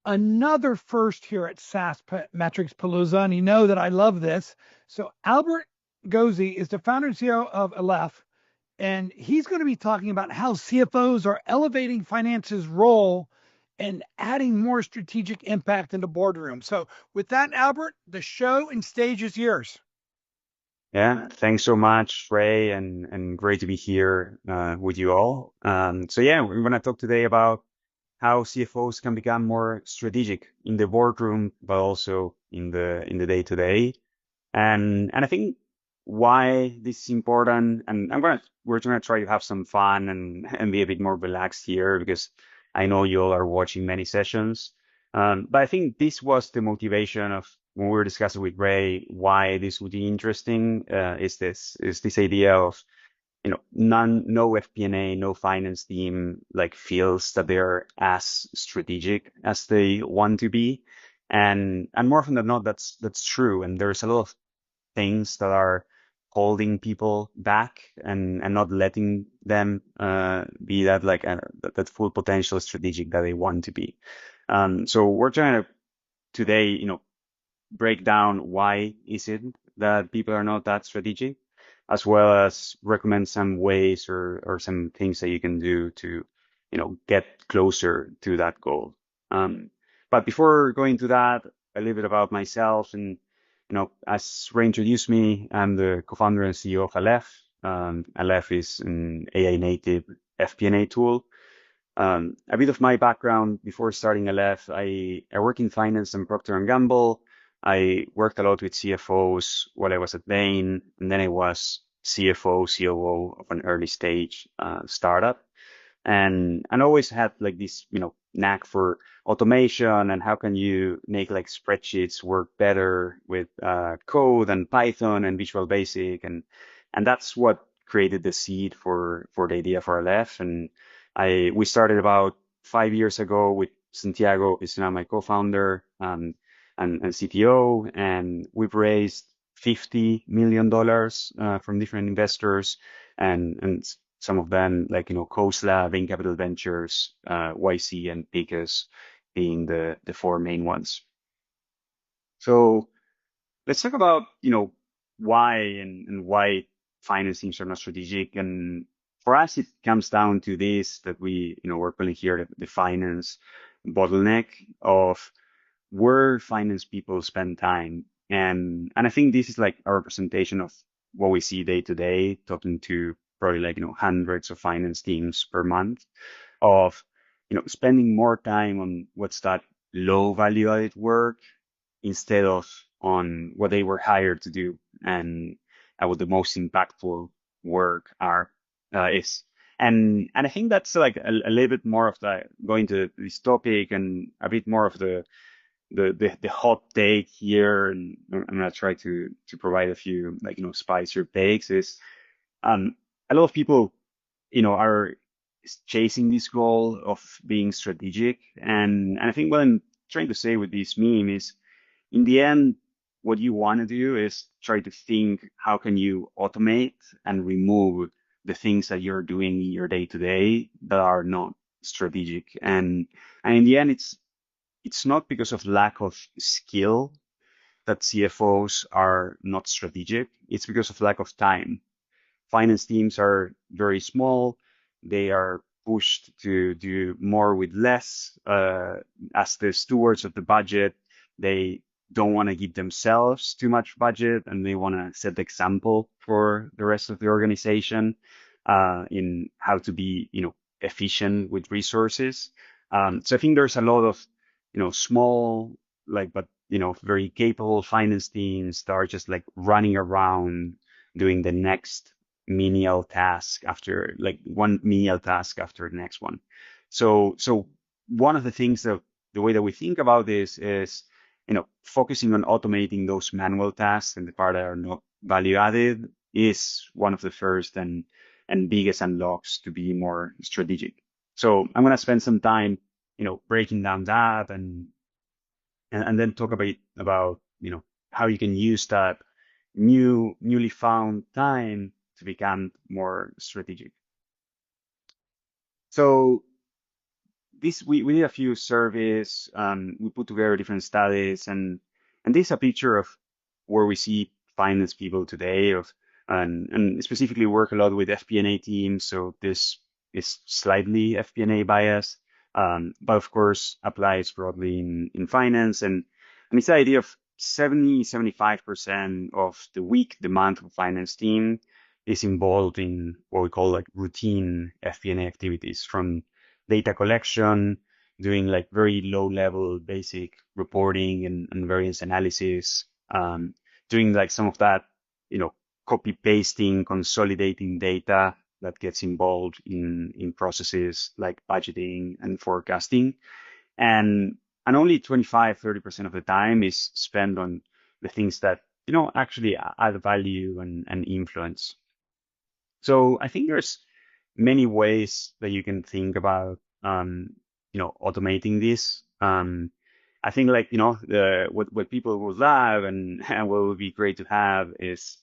another first here at SaaS Metrics Palooza, and you know that I love this. So Albert Gozzi is the founder and CEO of Aleph, and he's going to be talking about how CFOs are elevating finance's role and adding more strategic impact in the boardroom. So with that, Albert, the show and stage is yours. Yeah, thanks so much, Ray, and great to be here with you all. So yeah, we're gonna talk today about how CFOs can become more strategic in the boardroom, but also in the day to day. And I think why this is important. And we're gonna try to have some fun and be a bit more relaxed here because I know you all are watching many sessions. But I think this was the motivation of when we were discussing with Ray why this would be interesting. Is this idea of no FP&A, no finance team like feels that they're as strategic as they want to be. And more often than not, that's true. And there's a lot of things that are holding people back and not letting them be that like that full potential strategic that they want to be. So we're trying to today, break down why is it that people are not that strategic, as well as recommend some ways or some things that you can do to, get closer to that goal. But before going to that, a little bit about myself and, as Ray introduced me, I'm the co-founder and CEO of Aleph. Aleph is an AI native FP&A tool. A bit of my background before starting Aleph, I work in finance and Procter and Gamble. I worked a lot with CFOs while I was at Bain, and then I was CFO, COO of an early stage startup, and always had like this, knack for automation and how can you make like spreadsheets work better with code and Python and Visual Basic, and that's what created the seed for the idea for Aleph. And we started about 5 years ago with Santiago, is now my co-founder and CTO, and we've raised $50 million from different investors, and some of them like Khosla, Bain Capital Ventures, YC, and Picus being the four main ones. So let's talk about why and why finance teams are not strategic. And for us, it comes down to this that we're calling here the finance bottleneck of where finance people spend time. And I think this is like a representation of what we see day to day, talking to probably like, hundreds of finance teams per month of, spending more time on what's that low value added work instead of on what they were hired to do and what the most impactful work is. And I think that's like a little bit more of the going to this topic and a bit more of the hot take here, and I'm gonna try to provide a few like spicier takes. Is a lot of people are chasing this goal of being strategic, and I think what I'm trying to say with this meme is, in the end, what you want to do is try to think how can you automate and remove the things that you're doing in your day to day that are not strategic, and in the end, it's not because of lack of skill that CFOs are not strategic. It's because of lack of time. Finance teams are very small. They are pushed to do more with less. As the stewards of the budget, they don't want to give themselves too much budget, and they want to set the example for the rest of the organization in how to be, efficient with resources. So I think there's a lot of, small, like, but, very capable finance teams that are just like running around doing the next menial task after like one menial task after the next one. So one of the things that the way that we think about this is, focusing on automating those manual tasks and the part that are not value added is one of the first and biggest unlocks to be more strategic. So I'm going to spend some time, breaking down that and then talk a bit about, how you can use that newly found time to become more strategic. So this we did a few surveys. We put together different studies, and this is a picture of where we see finance people today. And specifically work a lot with FP&A teams. So this is slightly FP&A bias, but of course applies broadly in finance. And it's the idea of 75% of the week, the month of finance team is involved in what we call like routine FP&A activities, from data collection, doing like very low level basic reporting and variance analysis, doing like some of that, copy pasting, consolidating data that gets involved in processes like budgeting and forecasting. And only 25-30% of the time is spent on the things that, actually add value and influence. So I think there's many ways that you can think about, automating this. I think like, what people would love and what would be great to have is,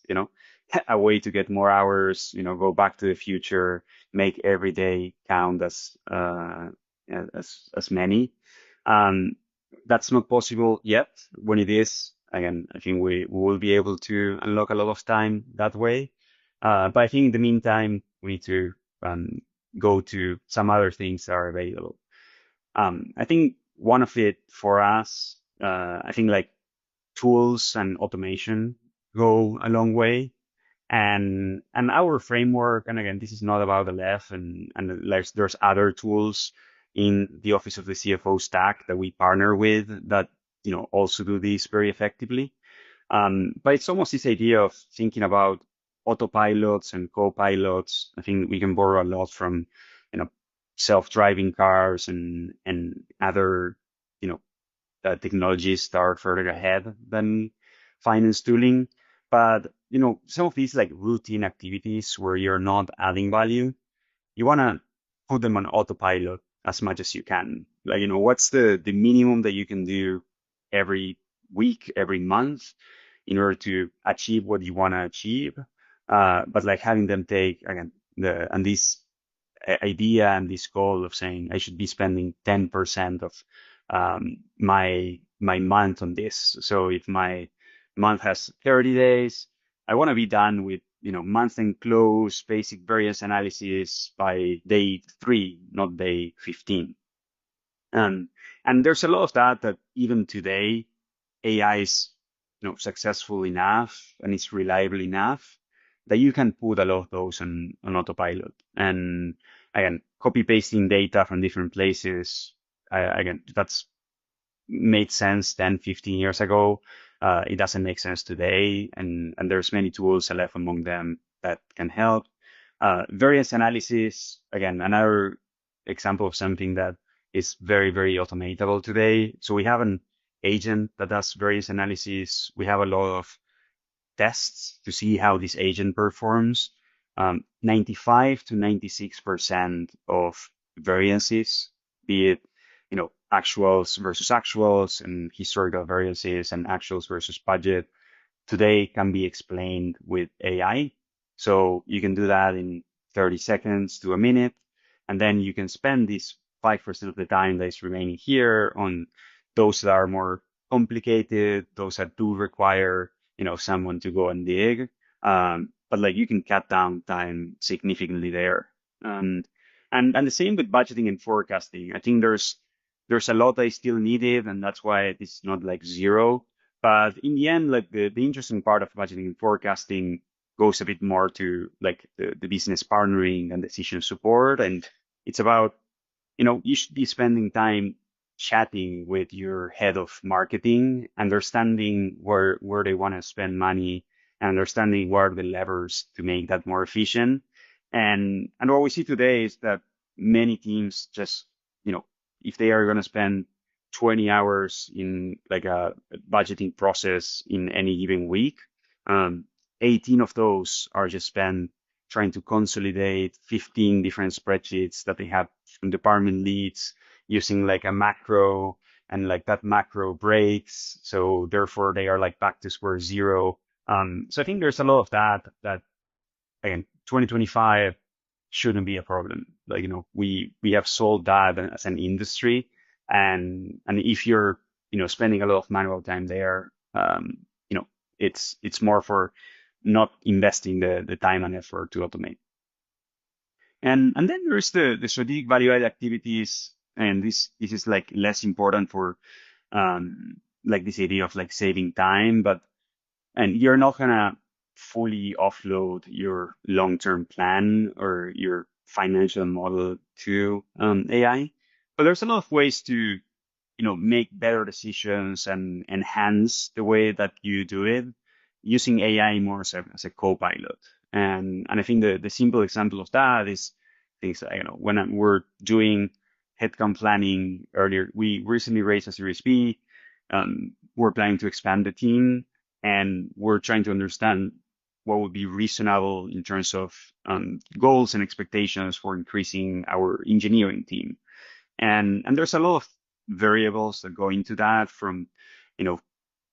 a way to get more hours, go back to the future, make every day count as many. Um, that's not possible yet. When it is, again, I think we will be able to unlock a lot of time that way. But I think in the meantime, we need to um, go to some other things that are available. I think one of it for us, I think like tools and automation go a long way. And our framework, and again, this is not about the left, and there's other tools in the office of the CFO stack that we partner with that also do this very effectively. But it's almost this idea of thinking about autopilots and co-pilots. I think we can borrow a lot from, self-driving cars and other, technologies that are further ahead than finance tooling. But, some of these like routine activities where you're not adding value, you want to put them on autopilot as much as you can. Like, what's the minimum that you can do every week, every month in order to achieve what you want to achieve. But like having them take, again, this idea and this goal of saying I should be spending 10% of my month on this. So if my month has 30 days, I want to be done with, month-end close, basic variance analysis by day 3, not day 15. And there's a lot of that even today, AI is, successful enough and it's reliable enough that you can put a lot of those on autopilot. And again, copy pasting data from different places, again, that's made sense 10, 15 years ago. It doesn't make sense today. And there's many tools, Aleph among them, that can help. Variance analysis, again, another example of something that is very, very automatable today. So we have an agent that does variance analysis. We have a lot of tests to see how this agent performs. 95 to 96% of variances, be it, actuals versus actuals and historical variances and actuals versus budget, today can be explained with AI. So you can do that in 30 seconds to a minute, and then you can spend this 5% of the time that is remaining here on those that are more complicated, those that do require, someone to go and dig. But like you can cut down time significantly there. And the same with budgeting and forecasting. I think there's a lot that is still needed, and that's why it's not like zero. But in the end, like the interesting part of budgeting and forecasting goes a bit more to like the business partnering and decision support. And it's about, you should be spending time chatting with your head of marketing, understanding where they want to spend money and understanding what are the levers to make that more efficient. And what we see today is that many teams just, if they are going to spend 20 hours in like a budgeting process in any given week, 18 of those are just spent trying to consolidate 15 different spreadsheets that they have from department leads using like a macro, and like that macro breaks. So therefore they are like back to square zero. So I think there's a lot of that again, 2025 shouldn't be a problem. Like, we have solved that as an industry. And if you're, spending a lot of manual time there, it's more for not investing the time and effort to automate. And then there's the strategic value added activities. And this is like less important for, like this idea of like saving time, and you're not gonna fully offload your long-term plan or your financial model to AI. But there's a lot of ways to, make better decisions and enhance the way that you do it using AI more as a co-pilot. And I think the simple example of that is things like, when we're doing headcount planning earlier, we recently raised a Series B. We're planning to expand the team, and we're trying to understand what would be reasonable in terms of goals and expectations for increasing our engineering team. And there's a lot of variables that go into that, from, you know,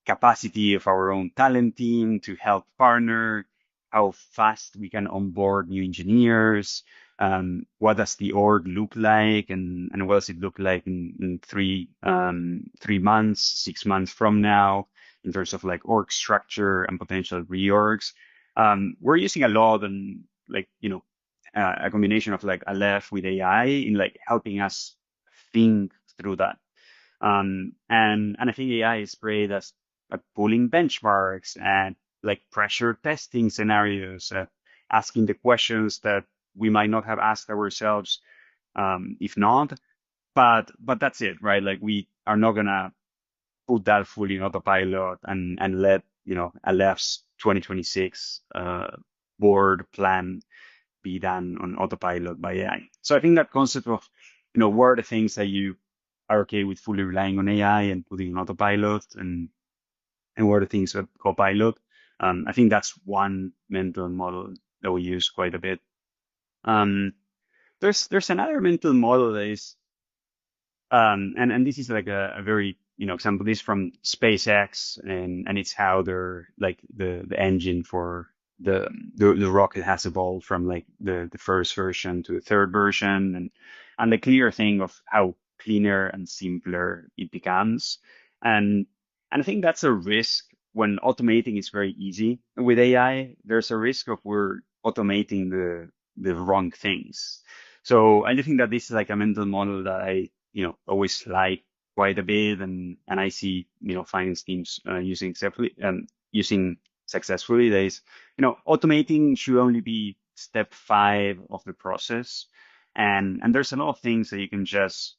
capacity of our own talent team to help partner, how fast we can onboard new engineers, what does the org look like, and what does it look like in 3 months, 6 months from now, in terms of like org structure and potential reorgs. We're using a lot, and like, a combination of like Aleph with AI in like helping us think through that. And I think AI is great at pulling benchmarks and like pressure testing scenarios, asking the questions that we might not have asked ourselves, if not. But that's it, right? Like, we are not gonna put that fully in autopilot and let, Aleph's 2026 board plan be done on autopilot by AI. So I think that concept of, what are the things that you are okay with fully relying on AI and putting on autopilot, and what are the things that Copilot. I think that's one mental model that we use quite a bit. Um, there's another mental model that is, and this is like a very, example. This is from SpaceX, and it's how they're like the engine for the rocket has evolved from like the first version to the third version, and the clear thing of how cleaner and simpler it becomes. And I think that's a risk when automating is very easy with AI. There's a risk of we're automating the wrong things. So I do think that this is like a mental model that I, always like quite a bit, and I see, finance teams using successfully. There's, automating should only be step 5 of the process, and there's a lot of things that you can just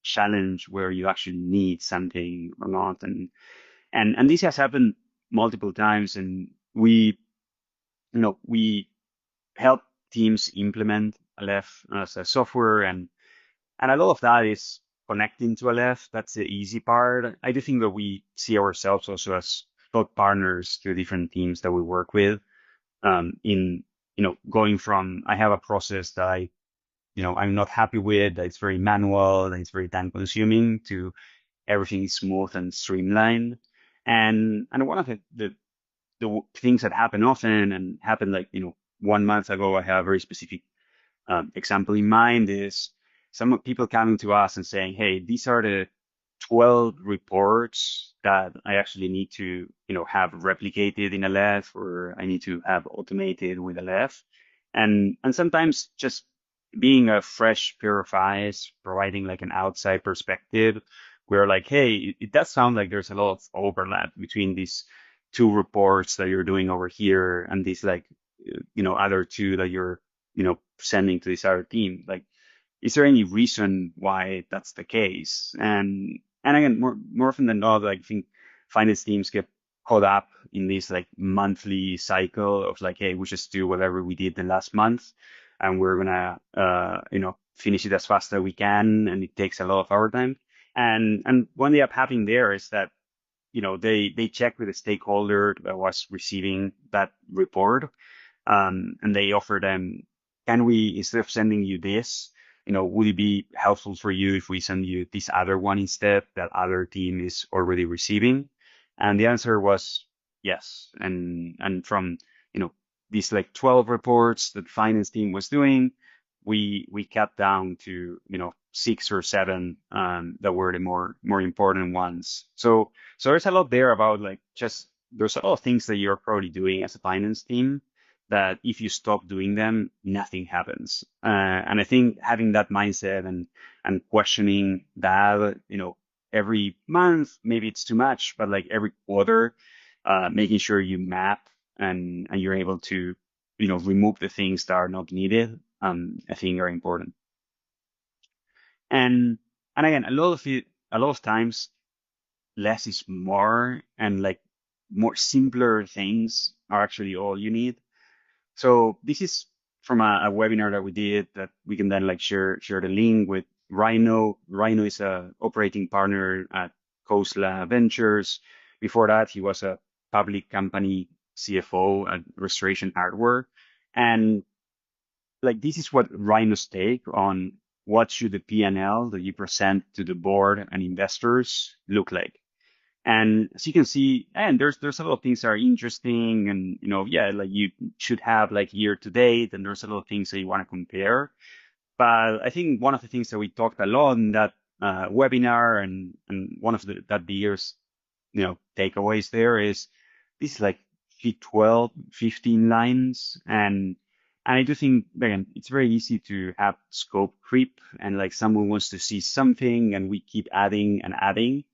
challenge where you actually need something or not, and this has happened multiple times, and we help teams implement Aleph as a software, and a lot of that is connecting to Aleph. That's the easy part. I do think that we see ourselves also as thought partners to different teams that we work with. In, going from, I have a process that I'm not happy with, that it's very manual, that it's very time consuming, to everything is smooth and streamlined. And one of the things that happen often, and happened like, 1 month ago, I have a very specific example in mind, is some people coming to us and saying, hey, these are the 12 reports that I actually need to, have replicated in Aleph, or I need to have automated with Aleph. And sometimes just being a fresh pair of eyes, providing like an outside perspective, we're like, hey, it does sound like there's a lot of overlap between these 2 reports that you're doing over here and these like, other 2 that you're, sending to this other team. Like, is there any reason why that's the case? And again, more often than not, like, I think finance teams get caught up in this like monthly cycle of like, hey, we just do whatever we did the last month, and we're gonna, finish it as fast as we can, and it takes a lot of our time. And what ended up happening there is that, they checked with the stakeholder that was receiving that report, and they offered them, can we, instead of sending you this, would it be helpful for you if we send you this other one instead, that other team is already receiving? And the answer was yes. And from, these like 12 reports that finance team was doing, we cut down to, 6 or 7 that were the more important ones. So there's a lot there about like just there's a lot of things that you're probably doing as a finance team that if you stop doing them, nothing happens. And I think having that mindset and questioning that, every month, maybe it's too much, but like every quarter, making sure you map and you're able to, remove the things that are not needed, I think are important. And and again, a lot of times, less is more, and like more simpler things are actually all you need. So this is from a webinar that we did that we can then like share the link with Rhino. Rhino is a operating partner at Khosla Ventures. Before that, he was a public company CFO at Restoration Hardware. And like this is what Rhino's take on what should the P&L that you present to the board and investors look like. And as you can see, and there's a lot of things that are interesting, and yeah, like you should have like year to date, and there's a lot of things that you want to compare. But I think one of the things that we talked a lot in that webinar, and one of that the year's takeaways there is this is like 12, 15 lines, and I do think again it's very easy to have scope creep, and like someone wants to see something, and we keep adding and adding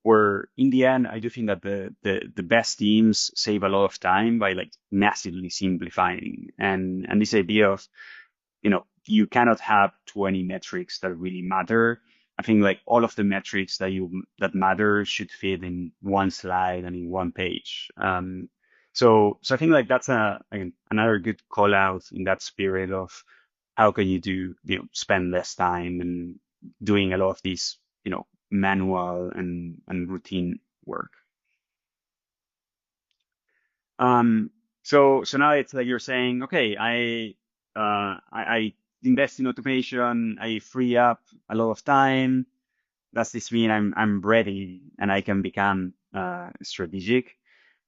where in the end, I do think that the best teams save a lot of time by like massively simplifying and this idea of, you cannot have 20 metrics that really matter. I think like all of the metrics that matter should fit in one slide and in one page. So I think like that's again, another good call out in that spirit of how can you spend less time and doing a lot of these, manual and routine work. So now it's like you're saying, okay, I invest in automation, I free up a lot of time. Does this mean I'm ready and I can become strategic?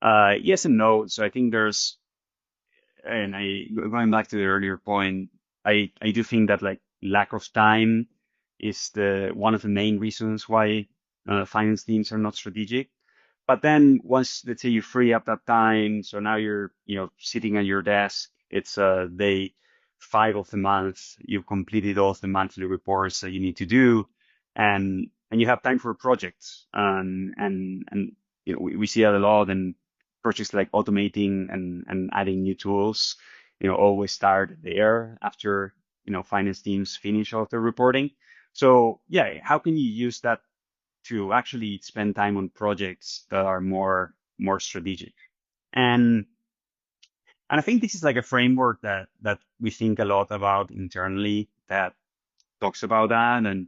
Yes and no. So I think and going back to the earlier point, I do think that like lack of time is the one of the main reasons why finance teams are not strategic. But then once, let's say you free up that time, so now you're, sitting at your desk, it's day 5 of the month, you've completed all of the monthly reports that you need to do, and you have time for projects. And we see that a lot, and projects like automating and adding new tools, always start there after, finance teams finish all the reporting. So yeah, how can you use that to actually spend time on projects that are more strategic? And and I think this is like a framework that we think a lot about internally that talks about that, and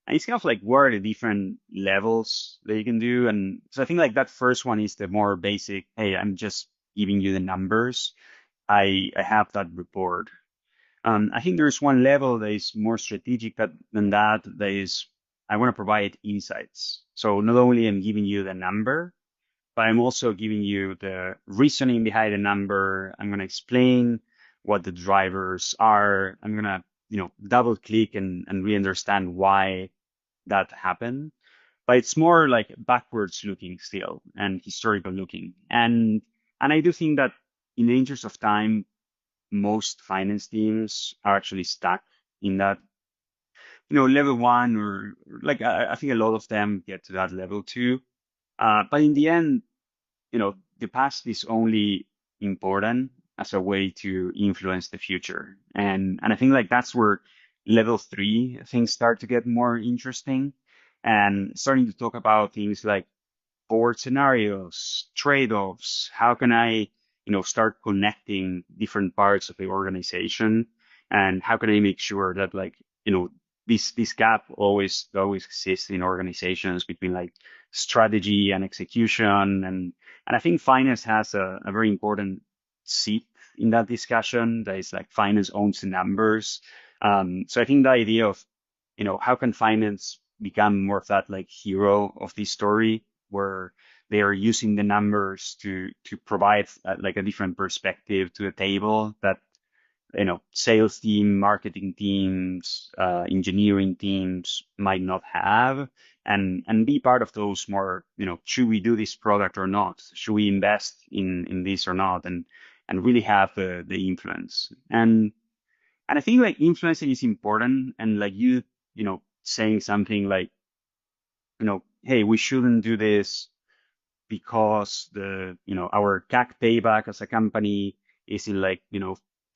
it's kind of like what are the different levels that you can do. And so I think like that first one is the more basic, hey, I'm just giving you the numbers. I have that report. I think there's one level that is more strategic than that. That is, I want to provide insights. So not only I'm giving you the number, but I'm also giving you the reasoning behind the number. I'm going to explain what the drivers are. I'm going to, double click and really understand why that happened. But it's more like backwards looking still and historical looking. And I do think that in the interest of time, most finance teams are actually stuck in that, level one, or like I think a lot of them get to that level two. But in the end, the past is only important as a way to influence the future. And I think like that's where level three things start to get more interesting and starting to talk about things like forward scenarios, trade-offs. How can I, start connecting different parts of the organization? And how can I make sure that like, this gap always exists in organizations between like strategy and execution. And I think finance has a very important seat in that discussion. That is like finance owns the numbers. So I think the idea of, how can finance become more of that like hero of this story, where they are using the numbers to provide like a different perspective to the table that sales team, marketing teams, engineering teams might not have, and be part of those more, should we do this product or not? Should we invest in this or not? And really have the influence. And I think like influencing is important, and like saying something like, hey, we shouldn't do this because our CAC payback as a company is in like,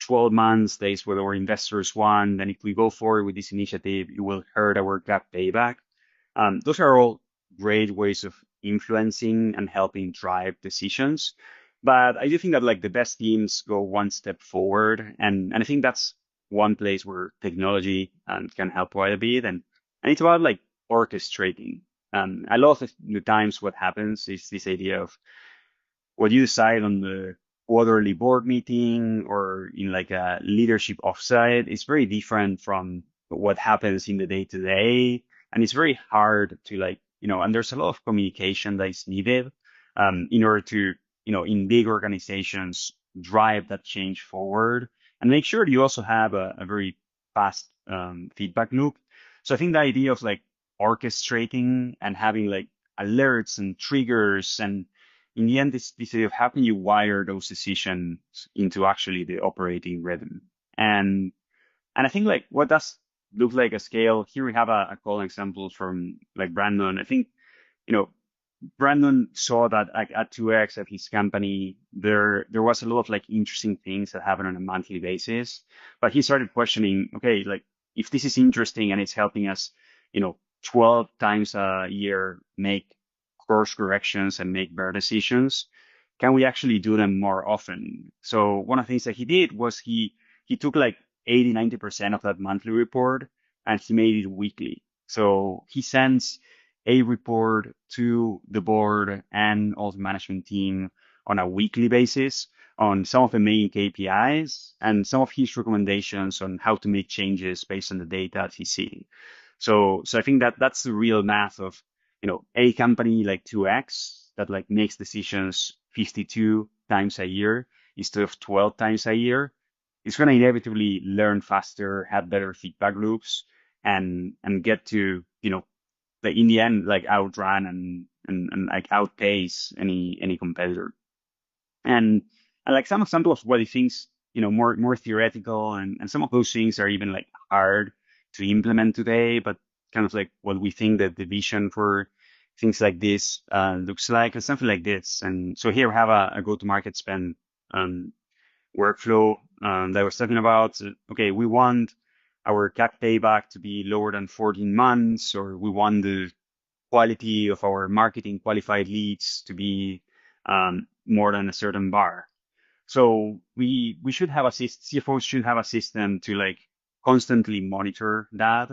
12 months, days what our investors want. And if we go forward with this initiative, it will hurt our CAC payback. Those are all great ways of influencing and helping drive decisions. But I do think that like the best teams go one step forward. And I think that's one place where technology can help quite a bit. And it's about like orchestrating. A lot of the times what happens is this idea of what you decide on the quarterly board meeting or in like a leadership offsite is very different from what happens in the day to day. And it's very hard to like, and there's a lot of communication that is needed, in order to, in big organizations, drive that change forward and make sure you also have a very fast, feedback loop. So I think the idea of like orchestrating and having like alerts and triggers, and in the end, this idea of how can you wire those decisions into actually the operating rhythm. And I think like what does look like a scale here, we have a call example from like Brandon. I think, you know, Brandon saw that at 2x at his company, there was a lot of like interesting things that happen on a monthly basis, but he started questioning, okay, like if this is interesting and it's helping us, 12 times a year make course corrections and make better decisions, can we actually do them more often? So one of the things that he did was he took like 80, 90% of that monthly report and he made it weekly. So he sends a report to the board and all the management team on a weekly basis on some of the main KPIs and some of his recommendations on how to make changes based on the data that he's seeing. So I think that that's the real math of, a company like 2x that like makes decisions 52 times a year instead of 12 times a year. It's going to inevitably learn faster, have better feedback loops, and get to, like in the end, like outrun and like outpace any competitor. And like some examples of what he thinks, more theoretical, and some of those things are even like hard to implement today, but kind of like what we think that the vision for things like this looks like, or something like this. And so here we have a go-to-market spend workflow that I was talking about. So, okay, we want our CAC payback to be lower than 14 months, or we want the quality of our marketing qualified leads to be more than a certain bar. So we should have CFOs should have a system to like constantly monitor that,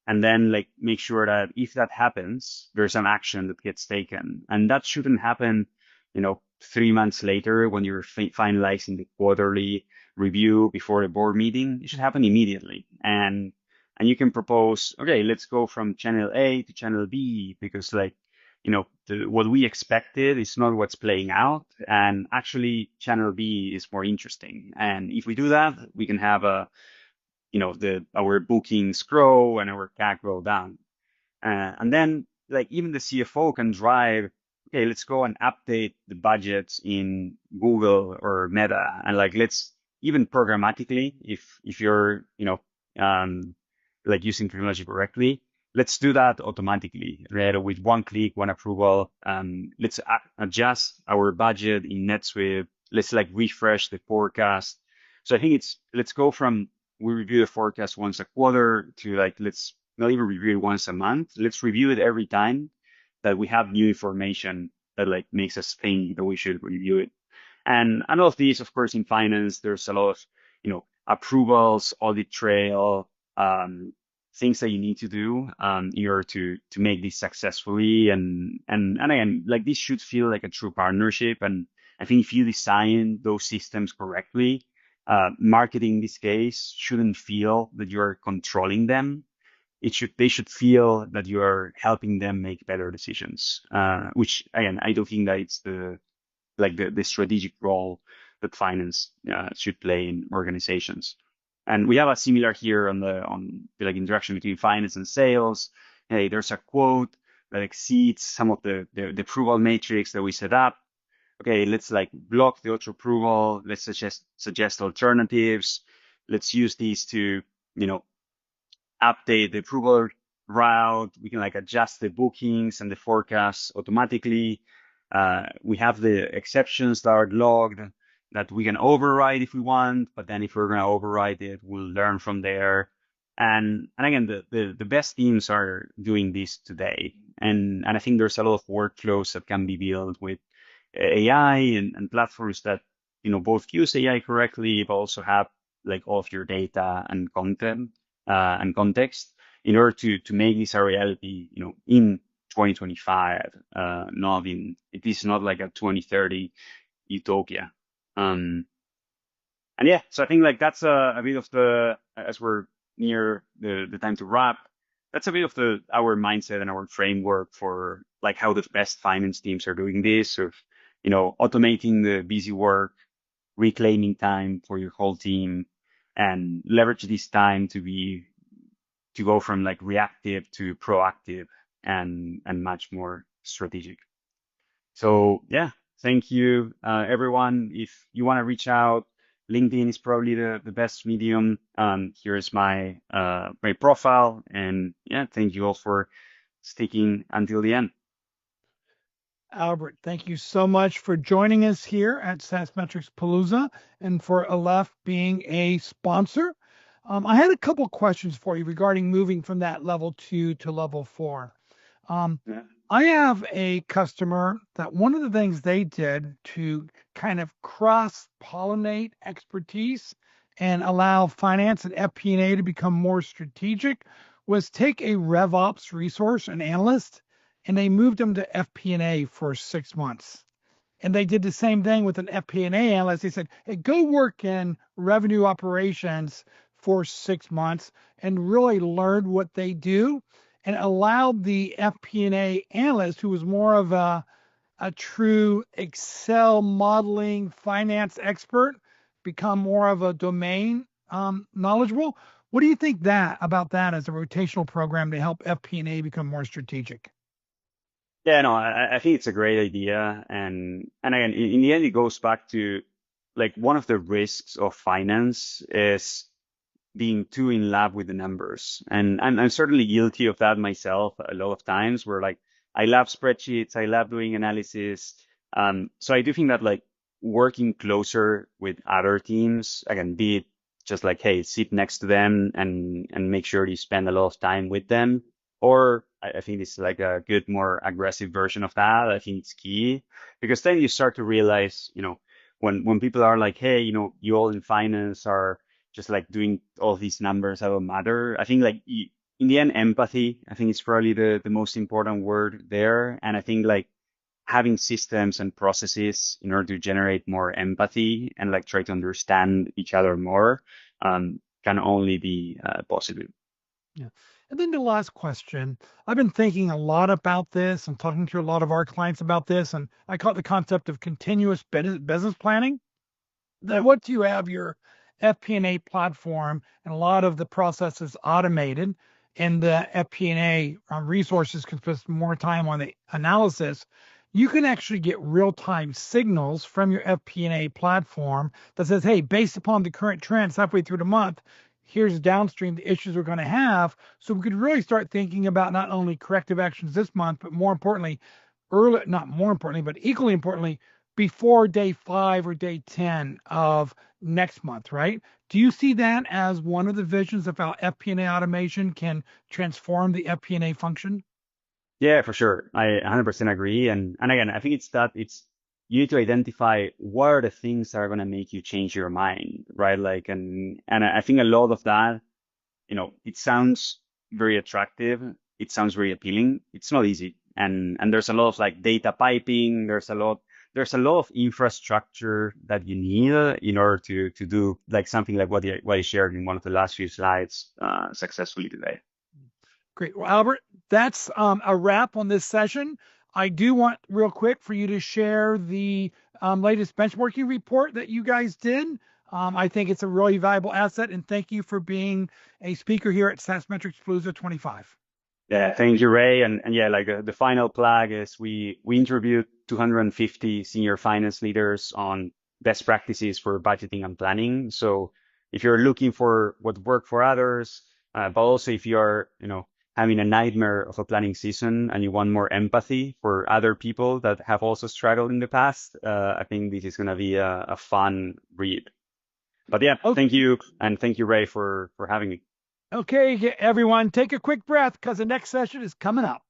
and then like make sure that if that happens, there's an action that gets taken. And that shouldn't happen, 3 months later when you're finalizing the quarterly review before the board meeting. It should happen immediately. And you can propose, okay, let's go from channel A to channel B because like, what we expected is not what's playing out. And actually channel B is more interesting. And if we do that, we can have our bookings grow and our CAC go down. And then like even the CFO can drive, okay, let's go and update the budgets in Google or Meta. And like, let's even programmatically, if you're, like using technology correctly, let's do that automatically, right? With one click, one approval. Let's adjust our budget in NetSuite. Let's like refresh the forecast. So I think let's go from we review the forecast once a quarter to like, let's not even review it once a month. Let's review it every time that we have new information that like makes us think that we should review it. And all of these, of course, in finance, there's a lot of, approvals, audit trail, things that you need to do in order to make this successfully. And again, like this should feel like a true partnership. And I think if you design those systems correctly, marketing in this case shouldn't feel that you're controlling them. They should feel that you are helping them make better decisions. Which again, I don't think that it's the strategic role that finance should play in organizations. And we have a similar here on the like interaction between finance and sales. Hey, there's a quote that exceeds some of the approval matrix that we set up. Okay, let's like block the auto approval. Let's suggest alternatives. Let's use these to, update the approval route. We can like adjust the bookings and the forecasts automatically. We have the exceptions that are logged that we can override if we want, but then if we're going to override it, we'll learn from there. And again, the best teams are doing this today. And I think there's a lot of workflows that can be built with AI and platforms that, both use AI correctly, but also have like all of your data and content and context in order to make this a reality, in 2025, it is not like a 2030 utopia. And yeah, so I think like that's a bit of as we're near the time to wrap, that's a bit of our mindset and our framework for like how the best finance teams are doing this, of, automating the busy work, reclaiming time for your whole team, and leverage this time to go from like reactive to proactive and much more strategic. So yeah, thank you, everyone. If you want to reach out, LinkedIn is probably the best medium. Here's my profile, and yeah, thank you all for sticking until the end. Albert, thank you so much for joining us here at SaaS Metrics Palooza and for Aleph being a sponsor. I had a couple questions for you regarding moving from that level 2 to level 4. Yeah. I have a customer that one of the things they did to kind of cross-pollinate expertise and allow finance and FP&A to become more strategic was take a RevOps resource, an analyst, and they moved them to FP&A for 6 months. And they did the same thing with an FP&A analyst. They said, hey, go work in revenue operations for 6 months and really learn what they do, and allowed the FP&A analyst, who was more of a true Excel modeling finance expert, become more of a domain knowledgeable. What do you think about that as a rotational program to help FP&A become more strategic? Yeah, no, I think it's a great idea. And again, in the end, it goes back to like one of the risks of finance is being too in love with the numbers. And I'm certainly guilty of that myself a lot of times, where like I love spreadsheets, I love doing analysis. So I do think that like working closer with other teams, again, be it just like, hey, sit next to them and make sure you spend a lot of time with them. Or I think it's like a good, more aggressive version of that. I think it's key, because then you start to realize, when people are like, hey, you all in finance are just like doing all these numbers that don't matter. I think like in the end, empathy, I think it's probably the most important word there. And I think like having systems and processes in order to generate more empathy and like try to understand each other more, can only be possible. Yeah. And then the last question, I've been thinking a lot about this. I'm talking to a lot of our clients about this, and I call it the concept of continuous business planning. That once you have your FP&A platform and a lot of the processes automated, and the FP&A resources can spend more time on the analysis, you can actually get real-time signals from your FP&A platform that says, hey, based upon the current trends halfway through the month, here's downstream the issues we're going to have. So we could really start thinking about not only corrective actions this month, but more importantly, not more importantly, but equally importantly, before day 5 or day 10 of next month, right? Do you see that as one of the visions of how FP&A automation can transform the FP&A function? Yeah, for sure. I 100% agree. And again, I think you need to identify what are the things that are going to make you change your mind, right? Like, and I think a lot of that, it sounds very attractive. It sounds very appealing. It's not easy. And there's a lot of like data piping. There's a lot of infrastructure that you need in order to do like something like what I shared in one of the last few slides, successfully today. Great. Well, Albert, that's a wrap on this session. I do want real quick for you to share the latest benchmarking report that you guys did. I think it's a really valuable asset, and thank you for being a speaker here at SaaS Metrics Palooza 25. Yeah, thank you, Ray. And yeah, like the final plug is we interviewed 250 senior finance leaders on best practices for budgeting and planning. So if you're looking for what worked for others, but also if you're, having a nightmare of a planning season and you want more empathy for other people that have also struggled in the past, I think this is going to be a fun read. But yeah, Okay, thank you. And thank you, Ray, for having me. okay, everyone, take a quick breath because the next session is coming up.